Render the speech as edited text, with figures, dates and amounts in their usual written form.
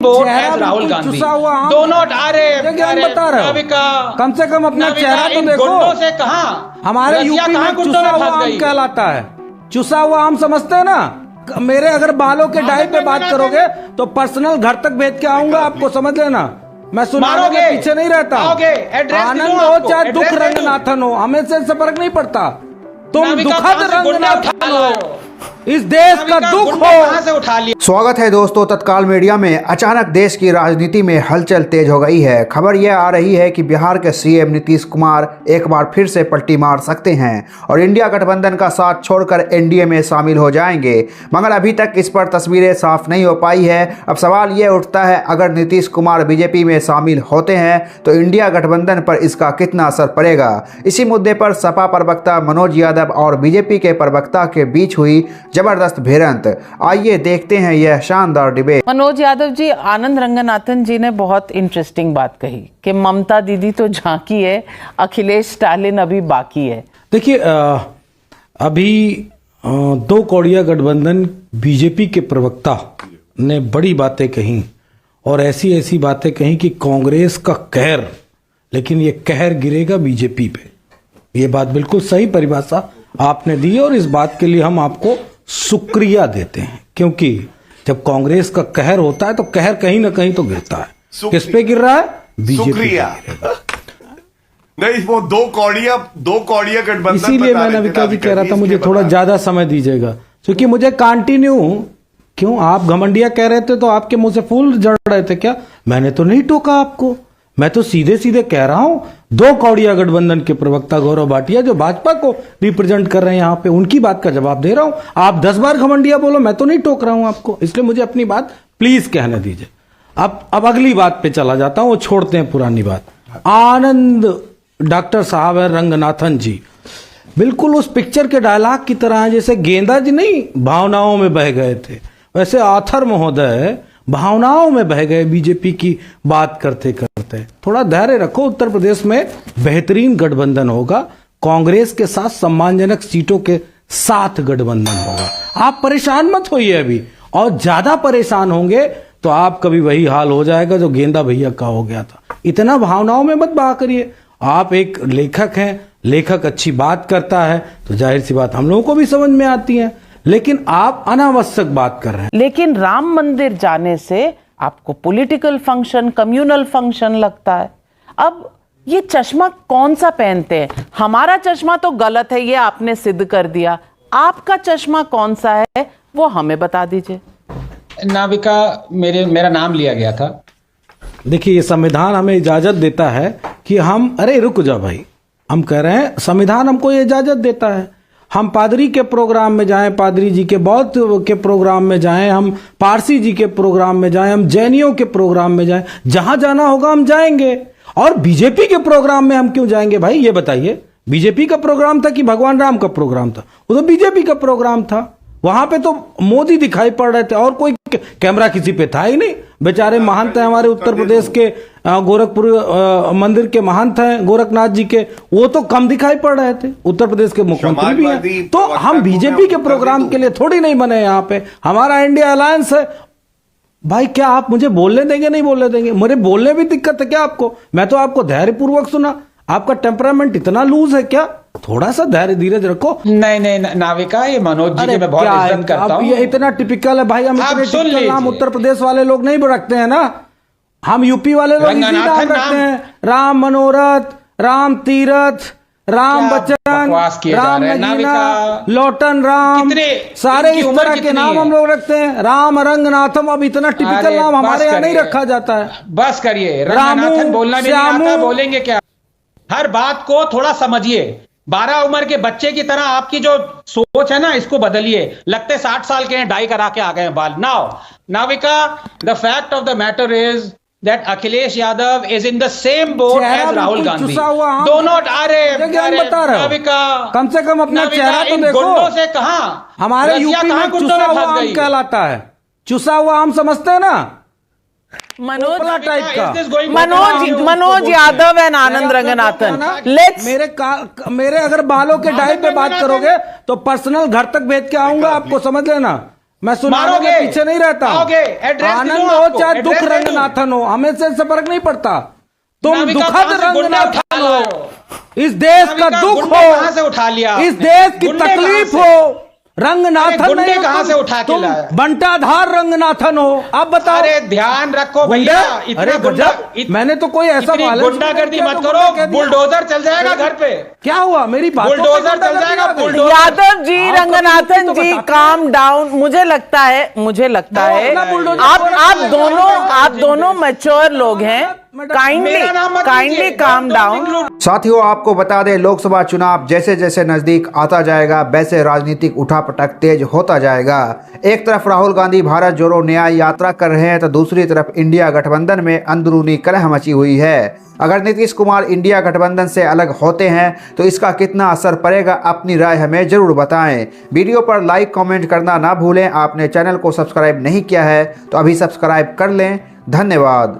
Boat as Rahul Gandhi. Do not बता रहे हो, कम से कम अपना चेहरा तो देखो। गुंडों से कहा हमारे यूपी में चुसा हुआ आम कहलाता है, चुसा हुआ आम समझते हैं ना। मेरे अगर बालों के डाई पे बात करोगे तो पर्सनल घर तक भेज के आऊंगा, आपको समझ लेना। मैं सुनाने के पीछे नहीं रहता। आनंद हो चाहे दुख रंगनाथन हो, हमें से फर्क नहीं पड़ता। तुम दुखद रंगनाथन हो, इस देश का दुख हो। स्वागत है दोस्तों, तत्काल मीडिया में अचानक देश की राजनीति में हलचल तेज हो गई है। खबर यह आ रही है कि बिहार के सीएम नीतीश कुमार एक बार फिर से पलटी मार सकते हैं और इंडिया गठबंधन का साथ छोड़कर एनडीए में शामिल हो जाएंगे, मगर अभी तक इस पर तस्वीरें साफ नहीं हो पाई है। अब सवाल यह उठता है, अगर नीतीश कुमार बीजेपी में शामिल होते हैं तो इंडिया गठबंधन पर इसका कितना असर पड़ेगा। इसी मुद्दे पर सपा प्रवक्ता मनोज यादव और बीजेपी के प्रवक्ता के बीच हुई जबरदस्त भिड़ंत। आइए देखते हैं यह शानदार डिबेट। मनोज यादव जी, आनंद रंगनाथन जी ने बहुत इंटरेस्टिंग बात कही कि ममता दीदी तो झांकी है, अखिलेश स्टालिन अभी बाकी है। देखिए, अभी दो कौड़िया गठबंधन बीजेपी के प्रवक्ता ने बड़ी बातें कही और ऐसी ऐसी बातें कही कि कांग्रेस का कहर, लेकिन ये कहर गिरेगा बीजेपी पे। ये बात बिल्कुल सही परिभाषा आपने दी और इस बात के लिए हम आपको शुक्रिया देते हैं, क्योंकि जब कांग्रेस का कहर होता है तो कहर कहीं ना कहीं तो गिरता है। किस पे गिर रहा है? बीजेपी। नहीं, वो दो कौड़िया गठबंधन। इसीलिए मैंने अभी क्या कह रहा था, मुझे थोड़ा ज्यादा समय दीजिएगा, क्योंकि मुझे कंटिन्यू क्यों आप घमंडिया कह रहे थे तो आपके मुंह से फूल जड़ रहे थे क्या? मैंने तो नहीं टोका आपको, मैं तो सीधे सीधे कह रहा हूं। दो कौड़िया गठबंधन के प्रवक्ता गौरव भाटिया जो भाजपा को रिप्रेजेंट कर रहे हैं यहां पे, उनकी बात का जवाब दे रहा हूं। आप 10 बार घमंडिया बोलो, मैं तो नहीं टोक रहा हूं आपको, इसलिए मुझे अपनी बात प्लीज कहने दीजिए। अब अगली बात पे चला जाता हूं, वो छोड़ते हैं पुरानी बात। आनंद डॉक्टर साहब है रंगनाथन जी, बिल्कुल उस पिक्चर के डायलॉग की तरह है, जैसे गेंदा जी नहीं भावनाओं में बह गए थे, वैसे आथर महोदय भावनाओं में बह गए बीजेपी की बात करते करते। थोड़ा धैर्य रखो, उत्तर प्रदेश में बेहतरीन गठबंधन होगा, कांग्रेस के साथ सम्मानजनक सीटों के साथ गठबंधन होगा। आप परेशान मत होइए अभी, और ज्यादा परेशान होंगे तो आपका भी वही हाल हो जाएगा जो गेंदा भैया का हो गया था। इतना भावनाओं में मत बहा करिए। आप एक लेखक हैं, लेखक अच्छी बात करता है तो जाहिर सी बात हम लोगों को भी समझ में आती है, लेकिन आप अनावश्यक बात कर रहे हैं। लेकिन राम मंदिर जाने से आपको पॉलिटिकल फंक्शन, कम्युनल फंक्शन लगता है। अब ये चश्मा कौन सा पहनते हैं? हमारा चश्मा तो गलत है, ये आपने सिद्ध कर दिया। आपका चश्मा कौन सा है वो हमें बता दीजिए। नाविका, मेरा नाम लिया गया था। देखिए, ये संविधान हमें इजाजत देता है कि हम, अरे रुक जा भाई, हम कह रहे हैं संविधान हमको ये इजाजत देता है हम पादरी के प्रोग्राम में जाएं, पादरी जी के बौद्ध के प्रोग्राम में जाएं, हम पारसी जी के प्रोग्राम में जाएं, हम जैनियों के प्रोग्राम में जाएं, जहां जाना होगा हम जाएंगे। और बीजेपी के प्रोग्राम में हम क्यों जाएंगे भाई, ये बताइए? बीजेपी का प्रोग्राम था कि भगवान राम का प्रोग्राम था? वो तो बीजेपी का प्रोग्राम था। वहां पे तो मोदी दिखाई पड़ रहे थे और कोई कैमरा किसी पे था ही नहीं। बेचारे महंत हैं हमारे उत्तर प्रदेश के, गोरखपुर मंदिर के महंत हैं गोरखनाथ जी के, वो तो कम दिखाई पड़ रहे थे। उत्तर प्रदेश के मुख्यमंत्री भी हैं। तो हम बीजेपी के प्रोग्राम के लिए थोड़ी नहीं बने यहाँ पे, हमारा इंडिया अलायंस है भाई। क्या आप मुझे बोलने देंगे? नहीं बोलने देंगे? मेरे बोलने भी दिक्कत है क्या आपको? मैं तो आपको धैर्यपूर्वक सुना। आपका टेम्परामेंट इतना लूज है क्या? थोड़ा सा धैर्य धीरज रखो। नहीं नाविका, ये मनोज जी के मैं बहुत इज्जत करता हूं। ये इतना टिपिकल है भाई, हम इतने टिपिकल नाम उत्तर प्रदेश वाले लोग नहीं रखते हैं ना। हम यूपी वाले लोग इसी नाम रखते हैं, राम मनोरथ, राम तीरथ, राम बच्चन, राम नगीना, लौटन राम, सारे इस तरह के नाम हम लोग रखते हैं। राम रंगनाथम, अब इतना टिपिकल नाम हमारे यहाँ नहीं रखा जाता है। बस करिए, रंगनाथन बोलना भी नहीं आता, बोलेंगे क्या? हर बात को थोड़ा समझिए। 12 उम्र के बच्चे की तरह आपकी जो सोच है ना, इसको बदलिए। लगते 60 साल के हैं, डाई करा के आ गए हैं बाल। Now Navika, the fact of the matter is that Akhilesh Yadav is in the same boat as Rahul Gandhi. दोनों बता रहे हो, कम से कम अपना चेहरा तो देखो। गुंडों से कहा हमारे यूपी में चुसा हुआ आम कहलाता है, चुसा हुआ आम समझते हैं ना, मनोज टाइप का। मनोज यादव एंड आनंद रंगनाथन, मेरे अगर बालों के डाई पे बात करोगे तो पर्सनल घर तक भेज के आऊंगा, आपको समझ लेना। मैं सुनाने मारोगे, में पीछे नहीं रहता। आओगे, एड्रेस आनंद दूं हो आपको, चाहे दुख एड्रेस दे दूं। रंगनाथन हो, हमें से फर्क नहीं पड़ता। तुम नाविका दुखद कहां से गुंडे रंगनाथन उठा हो, लाए हो? इस देश का नाविका दुख गुंडे कहां से उठा लिया हो, इस आपने? देश की गुंडे तकलीफ कहां से? हो। रंगनाथन अरे गुंडे नहीं हो कहां तुम, से उठा के तुम लाया? बंटाधार रंगनाथन हो। अब बताओ। अरे ध्यान रखो भैया, इतना अरे गुंडा गजब, मैंने तो कोई ऐसा इतनी violence गुंडागर्दी नहीं मत किया, करो, तो कह दिया। बुलडोजर चल जाएगा घर पे। क्या हुआ? मेरी बातों पे बुलडोजर चल गुंडागर्दी जाएगा, आ गई। बुलडोजर। यादव जी, आप रंगनाथन तो जी, बताते काम डाउन। मुझे लगता है अपना बुलडोजर आप दोनों मैच्योर लोग हैं। मेरा नाम मत काइंडली लीजिए, काम don't डाउन। include- साथियों, आपको बता दें, लोकसभा चुनाव जैसे जैसे नजदीक आता जाएगा वैसे राजनीतिक उठापटक तेज होता जाएगा। एक तरफ राहुल गांधी भारत जोड़ो न्याय यात्रा कर रहे हैं तो दूसरी तरफ इंडिया गठबंधन में अंदरूनी कलह मची हुई है। अगर नीतीश कुमार इंडिया गठबंधन से अलग होते हैं तो इसका कितना असर पड़ेगा, अपनी राय हमें जरूर बताएं। वीडियो पर लाइक कमेंट करना ना भूलें। आपने चैनल को सब्सक्राइब नहीं किया है तो अभी सब्सक्राइब कर लें। धन्यवाद।